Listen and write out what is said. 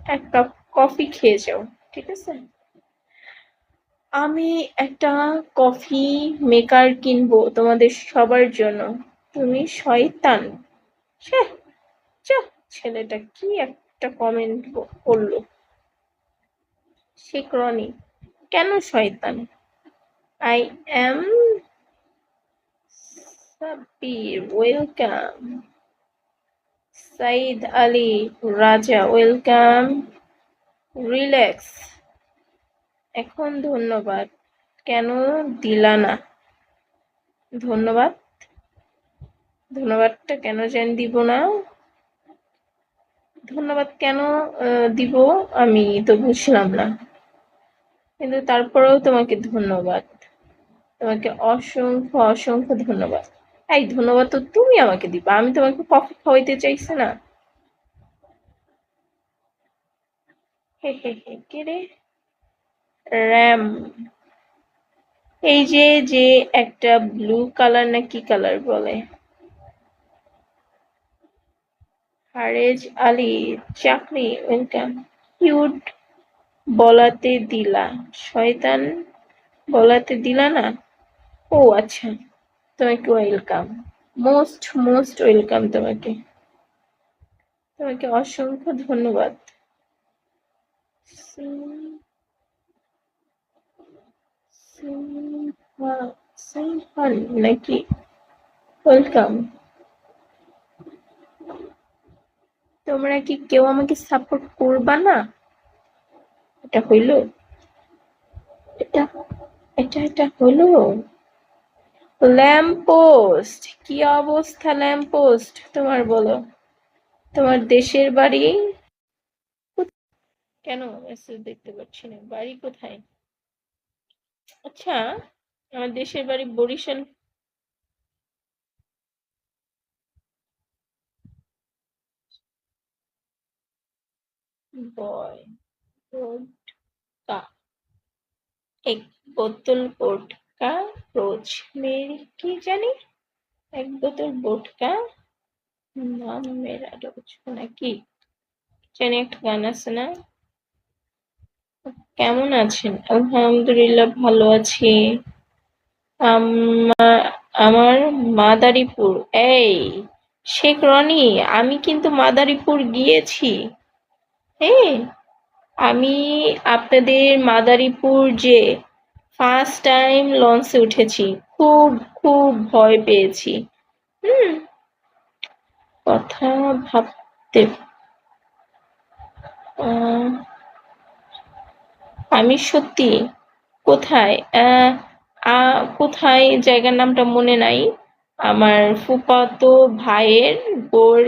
এক cup coffee খেয়ে যাও, ঠিক আছে? আমি একটা কফি মেকার কিনবো তোমাদের সবার জন্য। তুমি শয়তান। ছ্যাঃ, যাহ, ছেলেটা কি একটা কমেন্ট করলো। শেখ রনি, কেন শয়তান? I am Sabbir, welcome. Saeed Ali Raja, welcome. Relax. এখন ধন্যবাদ কেন দিলা না? ধন্যবাদ, ধন্যবাদটা কেন জানি দিব না? ধন্যবাদ কেন দিব আমি তো বুঝলাম না, কিন্তু তারপরেও তোমাকে ধন্যবাদ। তোমাকে অসংখ্য অসংখ্য ধন্যবাদ। এই ধন্যবাদ তো তুমি আমাকে দিবা, আমি তোমাকে কফি খাওয়াইতে চাইছি না। হে হে হে, কে রে? র্যাম, এই যে যে একটা ব্লু কালার না কি কালার বলে? হারেজ আলী চাকরি, ওয়েলকাম। কিউট বলাতে দিলা, শয়তান বলাতে দিলা না? ও আচ্ছা, তোমাকে ওয়েলকাম, মোস্ট মোস্ট ওয়েলকাম। তোমাকে তোমাকে অসংখ্য ধন্যবাদ। সিম্পল নাকি? ওয়েলকাম। তোমরা কি কেউ আমাকে সাপোর্ট করবা না? এটা হইলো? এটা এটা এটা হলো? ল্যাম্পপোস্ট, কি অবস্থা ল্যাম্পপোস্ট তোমার, বলো? তোমার দেশের বাড়ি কেন? মেসেজ দেখতে পাচ্ছি না, বাড়ি কোথায়? আচ্ছা, আমার দেশের বাড়ি বরিশাল। বয় ভোটকা, এক বোতল ভোটকা রোজ মেরি, কি জানি, এক বোতল ভোটকা নাম মেরা রোজ নাকি জানি একটা গান আছে না? কেমন আছেন? আলহামদুলিল্লাহ ভালো আছি। আমার মাদারীপুর। এই শেখ রনি, আমি কিন্তু মাদারীপুর গিয়েছি। হ্যাঁ, আমি আপনাদের মাদারীপুর যে ফার্স্ট টাইম লঞ্চে উঠেছি, খুব খুব ভয় পেয়েছি। হুম, কথা ভাবতে আমি সত্যি কোথায় কোথায় জায়গার নামটা মনে নাই। আমার ফুফাতো ভাইয়ের বোর